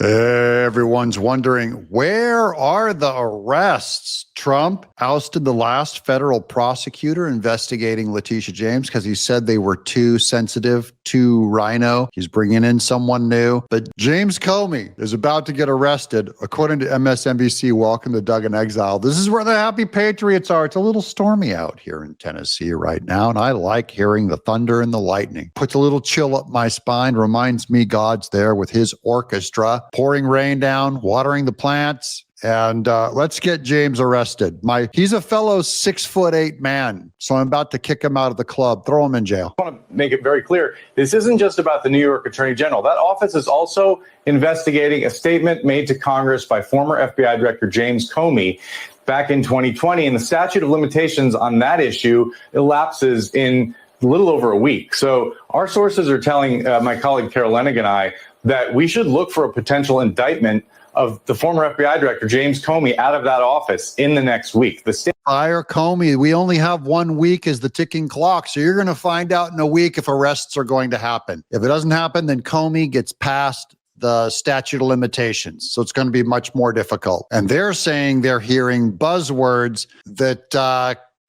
Everyone's wondering, where are the arrests? Trump ousted the last federal prosecutor investigating Letitia James because he said they were too sensitive, too rhino. He's bringing in someone new. But James Comey is about to get arrested. According to MSNBC, welcome to Doug in Exile. This is where the happy patriots are. It's a little stormy out here in Tennessee right now, and I like hearing the thunder and the lightning. Puts a little chill up my spine, reminds me God's there with his orchestra, pouring rain down, watering the plants. And let's get James arrested. He's a fellow 6'8" man, so I'm about to kick him out of the club, throw him in jail. I want to make it very clear. This isn't just about the New York Attorney General. That office is also investigating a statement made to Congress by former FBI Director James Comey back in 2020. And the statute of limitations on that issue elapses in a little over a week. So our sources are telling my colleague Carol Lenig and I that we should look for a potential indictment of the former FBI Director James Comey out of that office in the next week. Fire Comey. We only have 1 week as the ticking clock, so you're going to find out in a week if arrests are going to happen. If it doesn't happen, then Comey gets past the statute of limitations, so it's going to be much more difficult. And they're saying they're hearing buzzwords that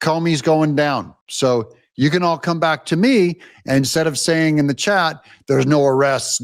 Comey's going down. So you can all come back to me, and instead of saying in the chat, there's no arrests,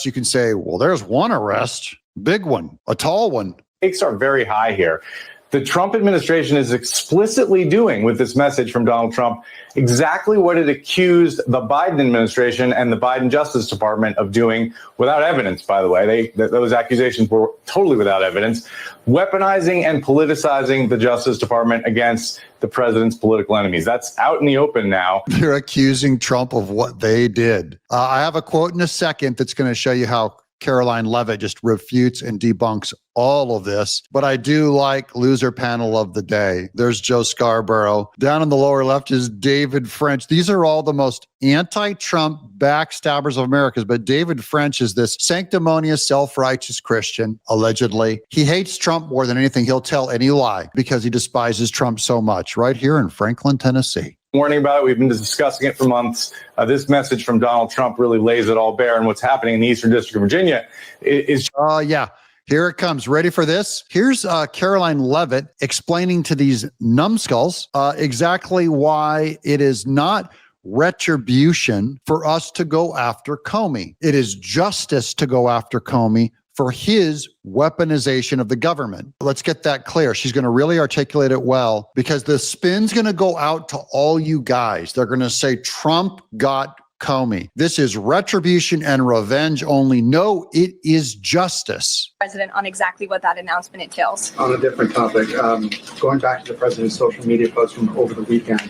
you can say, well, there's one arrest. Big one, a tall one. Stakes are very high here. The Trump administration is explicitly doing with this message from Donald Trump exactly what it accused the Biden administration and the Biden Justice Department of doing without evidence, by the way. Those accusations were totally without evidence, weaponizing and politicizing the Justice Department against the president's political enemies. That's out in the open now. They're accusing Trump of what they did. I have a quote in a second that's going to show you how Caroline Leavitt just refutes and debunks all of this. But I do like loser panel of the day. There's Joe Scarborough. Down in the lower left is David French. These are all the most anti-Trump backstabbers of America. But David French is this sanctimonious, self-righteous Christian, allegedly. He hates Trump more than anything. He'll tell any lie because he despises Trump so much. Right here in Franklin, Tennessee. Warning about it. We've been discussing it for months. This message from Donald Trump really lays it all bare. And what's happening in the Eastern District of Virginia is... yeah. Here it comes. Ready for this? Here's Caroline Leavitt explaining to these numbskulls exactly why it is not retribution for us to go after Comey. It is justice to go after Comey for his weaponization of the government. Let's get that clear. She's going to really articulate it well because the spin's going to go out to all you guys. They're going to say Trump got Comey. This is retribution and revenge only. No, it is justice. President, on exactly what that announcement entails. On a different topic, going back to the president's social media post from over the weekend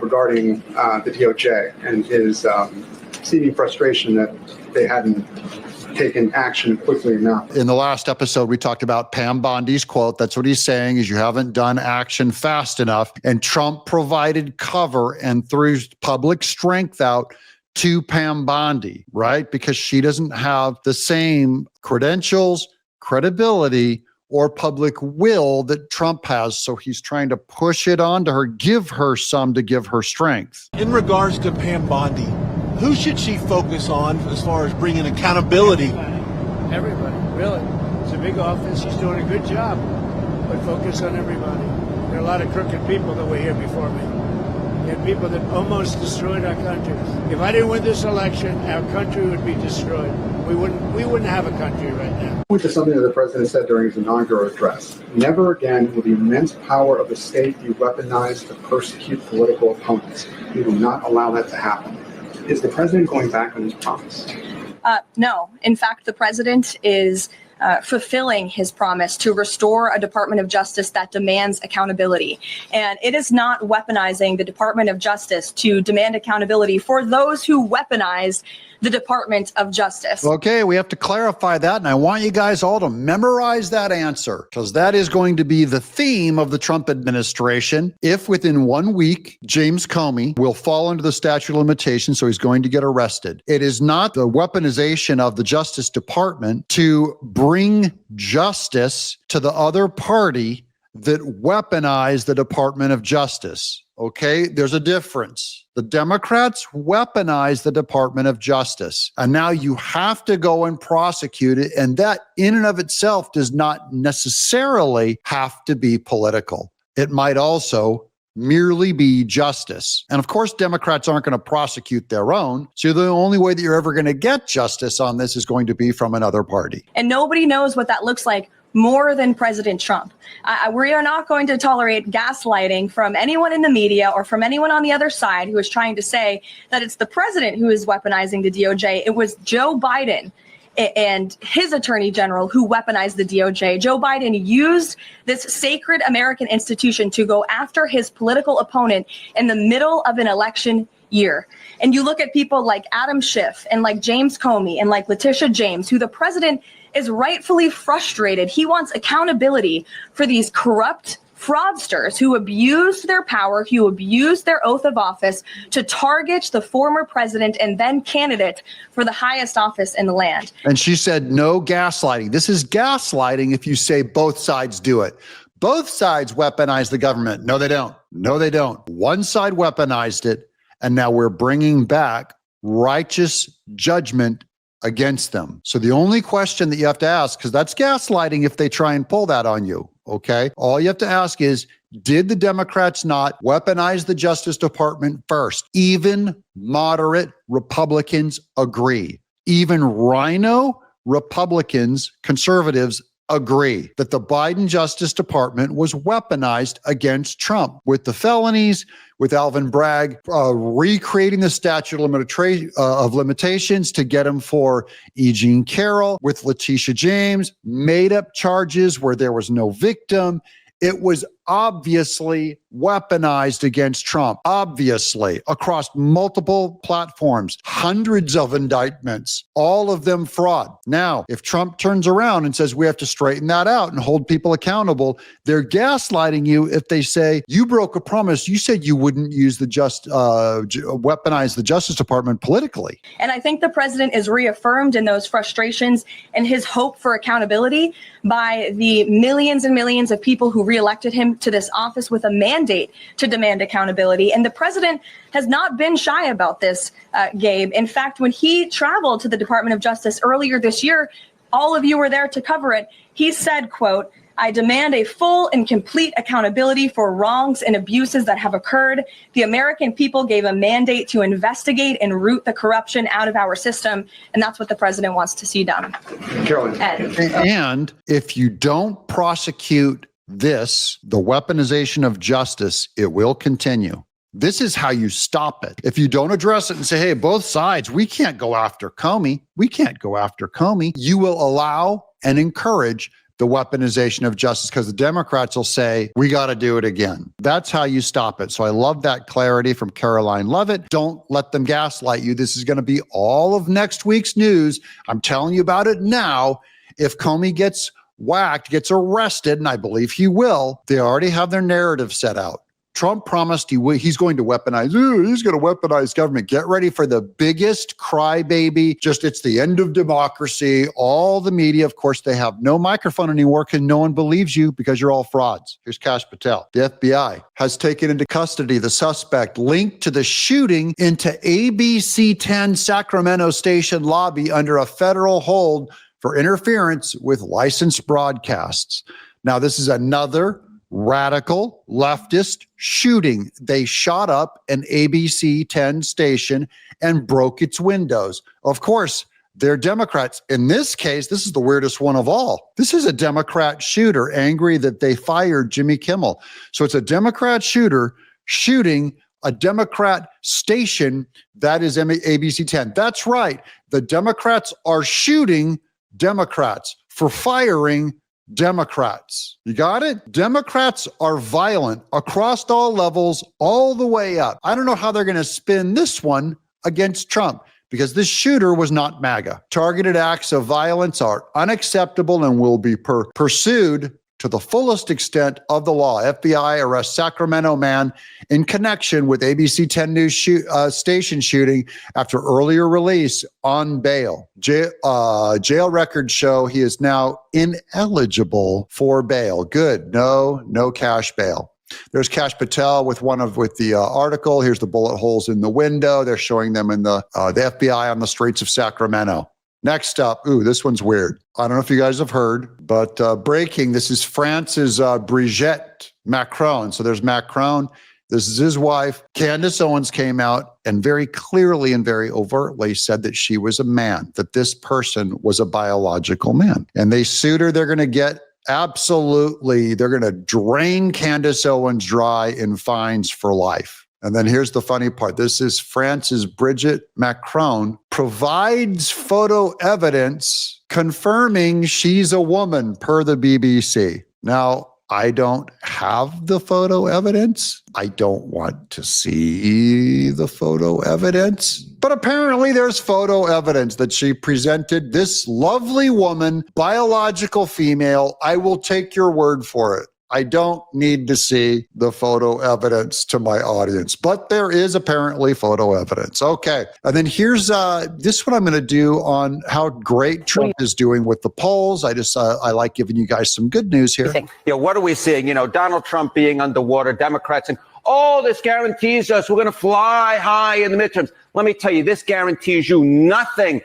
regarding the DOJ and his seeming frustration that they hadn't taken action quickly enough. In the last episode, we talked about Pam Bondi's quote. That's what he's saying is you haven't done action fast enough. And Trump provided cover and threw public strength out to Pam Bondi, right? Because she doesn't have the same credentials, credibility, or public will that Trump has. So he's trying to push it onto her, give her some to give her strength. In regards to Pam Bondi, who should she focus on as far as bringing accountability? Everybody, really. It's a big office. She's doing a good job. But focus on everybody. There are a lot of crooked people that were here before me. There are people that almost destroyed our country. If I didn't win this election, our country would be destroyed. We wouldn't have a country right now. Which is something that the president said during his inaugural address. Never again will the immense power of the state be weaponized to persecute political opponents. We will not allow that to happen. Is the president going back on his promise? No. In fact, the president is fulfilling his promise to restore a Department of Justice that demands accountability. And it is not weaponizing the Department of Justice to demand accountability for those who weaponize the Department of Justice. Okay, we have to clarify that, and I want you guys all to memorize that answer, because that is going to be the theme of the Trump administration. If within 1 week, James Comey will fall under the statute of limitations, so he's going to get arrested. It is not the weaponization of the Justice Department to bring justice to the other party that weaponize the Department of Justice. Okay, there's a difference. The Democrats weaponize the Department of Justice, and now you have to go and prosecute it. And that in and of itself does not necessarily have to be political. It might also merely be justice. And of course, Democrats aren't going to prosecute their own. So the only way that you're ever going to get justice on this is going to be from another party. And nobody knows what that looks like more than President Trump. We are not going to tolerate gaslighting from anyone in the media or from anyone on the other side who is trying to say that it's the president who is weaponizing the DOJ. It was Joe Biden and his attorney general who weaponized the DOJ. Joe Biden used this sacred American institution to go after his political opponent in the middle of an election year. And you look at people like Adam Schiff and like James Comey and like Letitia James, who the president is rightfully frustrated. He wants accountability for these corrupt fraudsters who abused their power, who abused their oath of office to target the former president and then candidate for the highest office in the land. And she said, no gaslighting. This is gaslighting if you say both sides do it. Both sides weaponize the government. No, they don't. No, they don't. One side weaponized it, and now we're bringing back righteous judgment against them. So the only question that you have to ask, because that's gaslighting if they try and pull that on you, okay? All you have to ask is, did the Democrats not weaponize the Justice Department first? Even moderate Republicans agree. Even rhino Republicans, conservatives, agree that the Biden Justice Department was weaponized against Trump with the felonies, with Alvin Bragg recreating the statute of limitations to get him for E. Jean Carroll, with Letitia James, made up charges where there was no victim. It was obviously weaponized against Trump, obviously, across multiple platforms, hundreds of indictments, all of them fraud. Now, if Trump turns around and says we have to straighten that out and hold people accountable, they're gaslighting you if they say you broke a promise. You said you wouldn't use the weaponize the Justice Department politically. And I think the president is reaffirmed in those frustrations and his hope for accountability by the millions and millions of people who reelected him to this office with a mandate to demand accountability. And the president has not been shy about this, Gabe. In fact, when he traveled to the Department of Justice earlier this year, all of you were there to cover it. He said, quote, "I demand a full and complete accountability for wrongs and abuses that have occurred. The American people gave a mandate to investigate and root the corruption out of our system." And that's what the president wants to see done. Carolyn. And if you don't prosecute this, the weaponization of justice, it will continue. This is how you stop it. If you don't address it and say, hey, both sides, we can't go after Comey. We can't go after Comey. You will allow and encourage the weaponization of justice because the Democrats will say, we got to do it again. That's how you stop it. So I love that clarity from Caroline Levitt. Don't let them gaslight you. This is going to be all of next week's news. I'm telling you about it now. If Comey gets whacked, gets arrested, and I believe he will, they already have their narrative set out. Trump promised he's going to weaponize, he's going to weaponize government. Get ready for the biggest crybaby, just it's the end of democracy. All the media, of course, they have no microphone anymore because no one believes you because you're all frauds. Here's Kash Patel. The FBI has taken into custody the suspect linked to the shooting into ABC 10 Sacramento station lobby under a federal hold for interference with licensed broadcasts. Now, this is another radical leftist shooting. They shot up an ABC 10 station and broke its windows. Of course, they're Democrats. In this case, this is the weirdest one of all. This is a Democrat shooter angry that they fired Jimmy Kimmel. So it's a Democrat shooter shooting a Democrat station that is ABC 10. That's right. The Democrats are shooting Democrats for firing Democrats. You got it? Democrats are violent across all levels, all the way up. I don't know how they're going to spin this one against Trump because this shooter was not MAGA. Targeted acts of violence are unacceptable and will be pursued to the fullest extent of the law. FBI arrests Sacramento man in connection with ABC 10 News station shooting after earlier release on bail. Jail records show he is now ineligible for bail. Good. No cash bail. There's Kash Patel with the article. Here's the bullet holes in the window. They're showing them in the FBI on the streets of Sacramento. Next up, this one's weird. I don't know if you guys have heard, but breaking. This is France's Brigitte Macron. So there's Macron. This is his wife. Candace Owens came out and very clearly and very overtly said that she was a man, that this person was a biological man. And they sued her. They're going to get they're going to drain Candace Owens dry in fines for life. And then here's the funny part. This is France's Brigitte Macron provides photo evidence confirming she's a woman per the BBC. Now, I don't have the photo evidence. I don't want to see the photo evidence. But apparently there's photo evidence that she presented this lovely woman, biological female. I will take your word for it. I don't need to see the photo evidence to my audience, but there is apparently photo evidence. Okay. And then here's this one I'm going to do on how great Trump is doing with the polls. I like giving you guys some good news here. What are we seeing? Donald Trump being underwater, Democrats, and this guarantees us we're going to fly high in the midterms. Let me tell you, this guarantees you nothing,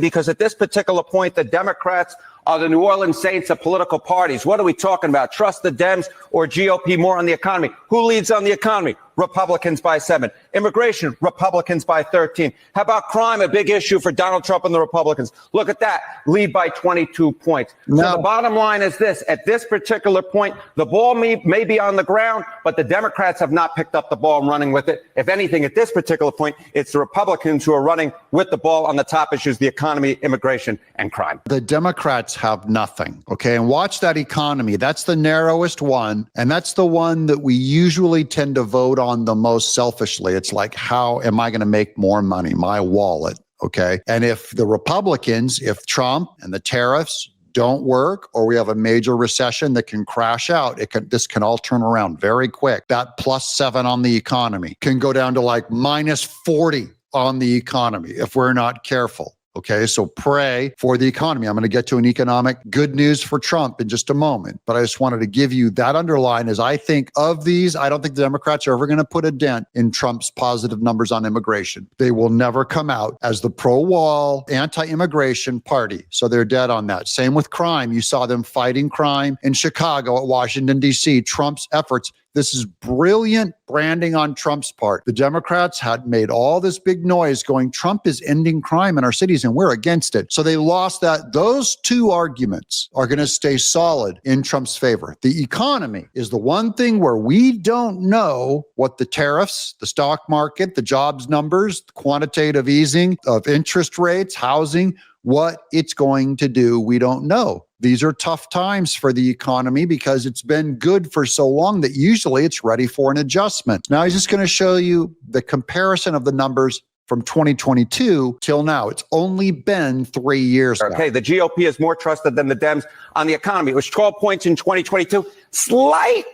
because at this particular point, the Democrats are the New Orleans Saints of political parties. What are we talking about? Trust the Dems or GOP more on the economy? Who leads on the economy? Republicans by 7. Immigration, Republicans by 13. How about crime? A big issue for Donald Trump and the Republicans. Look at that. Lead by 22 points. So the bottom line is this. At this particular point, the ball may be on the ground, but the Democrats have not picked up the ball and running with it. If anything, at this particular point, it's the Republicans who are running with the ball on the top issues, the economy, immigration, and crime. The Democrats have nothing. Okay. And watch that economy. That's the narrowest one. And that's the one that we usually tend to vote on the most selfishly. It's like, how am I going to make more money? My wallet. Okay. And if the Republicans, if Trump and the tariffs don't work, or we have a major recession that can crash out, this can all turn around very quick. That +7 on the economy can go down to like -40 on the economy if we're not careful. Okay, so pray for the economy. I'm going to get to an economic good news for Trump in just a moment, but I just wanted to give you that underline as I think of these. I don't think the Democrats are ever going to put a dent in Trump's positive numbers on immigration. They will never come out as the pro-wall, anti-immigration party. So they're dead on that. Same with crime. You saw them fighting crime in Chicago, at Washington, D.C. Trump's efforts. This is brilliant branding on Trump's part. The Democrats had made all this big noise going, Trump is ending crime in our cities and we're against it. So they lost that. Those two arguments are going to stay solid in Trump's favor. The economy is the one thing where we don't know what the tariffs, the stock market, the jobs numbers, the quantitative easing of interest rates, housing, what it's going to do, we don't know. These are tough times for the economy because it's been good for so long that usually it's ready for an adjustment. Now, I'm just going to show you the comparison of the numbers from 2022 till now. It's only been 3 years now. Okay, the GOP is more trusted than the Dems on the economy. It was 12 points in 2022. Slight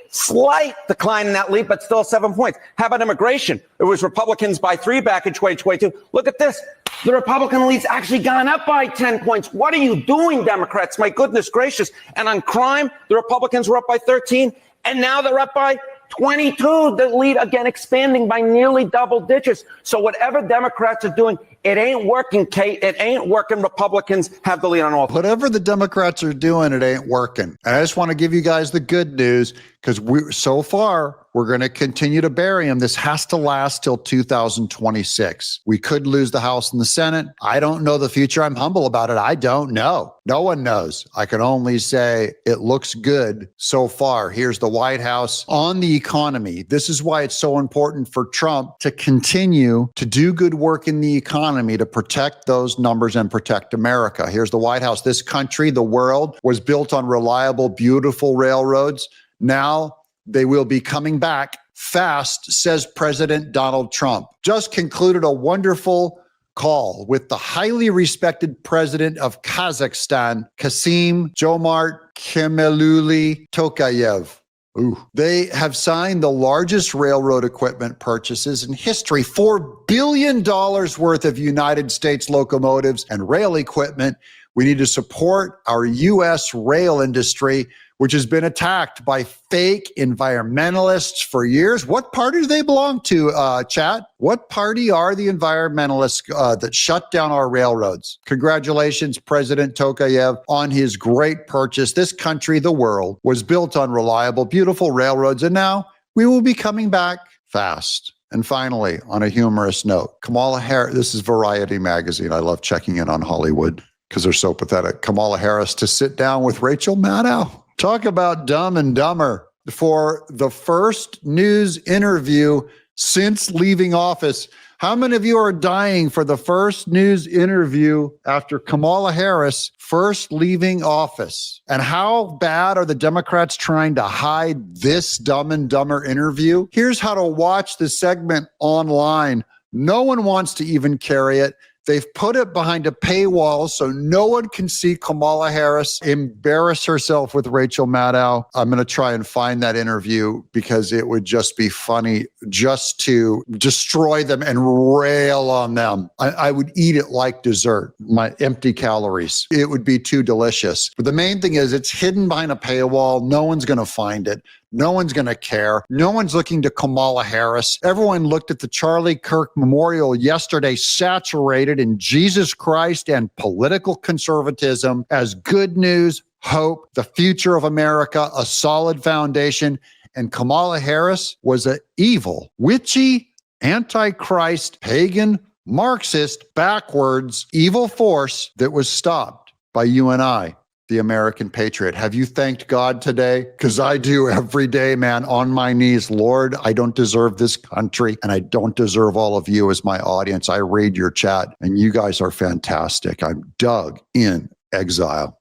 decline in that lead, but still 7 points. How about immigration? It was Republicans by 3 back in 2022. Look at this. The Republican lead's actually gone up by 10 points. What are you doing, Democrats? My goodness gracious. And on crime, the Republicans were up by 13, and now they're up by 22. The lead, again, expanding by nearly double digits. So whatever Democrats are doing, it ain't working, Kate. It ain't working. Republicans have the lead on all. Whatever the Democrats are doing, it ain't working. And I just want to give you guys the good news because so far, we're going to continue to bury them. This has to last till 2026. We could lose the House and the Senate. I don't know the future. I'm humble about it. I don't know. No one knows. I can only say it looks good so far. Here's the White House on the economy. This is why it's so important for Trump to continue to do good work in the economy to protect those numbers and protect America. Here's the White House. This country, the world, was built on reliable, beautiful railroads. Now they will be coming back fast, says President Donald Trump. Just concluded a wonderful call with the highly respected president of Kazakhstan, Kasim-Jomart Kemeluli Tokayev. Ooh. They have signed the largest railroad equipment purchases in history, $4 billion worth of United States locomotives and rail equipment. We need to support our U.S. rail industry, which has been attacked by fake environmentalists for years. What party do they belong to, chat? What party are the environmentalists that shut down our railroads? Congratulations, President Tokayev, on his great purchase. This country, the world, was built on reliable, beautiful railroads, and now we will be coming back fast. And finally, on a humorous note, Kamala Harris, this is Variety magazine. I love checking in on Hollywood because they're so pathetic. Kamala Harris to sit down with Rachel Maddow. Talk about dumb and dumber. For the first news interview since leaving office. How many of you are dying for the first news interview after Kamala Harris first leaving office? And how bad are the Democrats trying to hide this Dumb and Dumber interview? Here's how to watch the segment online. No one wants to even carry it. They've put it behind a paywall so no one can see Kamala Harris embarrass herself with Rachel Maddow. I'm going to try and find that interview because it would just be funny just to destroy them and rail on them. I would eat it like dessert, my empty calories. It would be too delicious. But the main thing is it's hidden behind a paywall. No one's going to find it. No one's going to care. No one's looking to Kamala Harris. Everyone looked at the Charlie Kirk Memorial yesterday, saturated in Jesus Christ and political conservatism as good news, hope, the future of America, a solid foundation. And Kamala Harris was an evil, witchy, antichrist, pagan, Marxist, backwards, evil force that was stopped by you and I, the American patriot. Have you thanked God today? Because I do every day, man, on my knees. Lord, I don't deserve this country and I don't deserve all of you as my audience. I read your chat and you guys are fantastic. I'm Doug in Exile.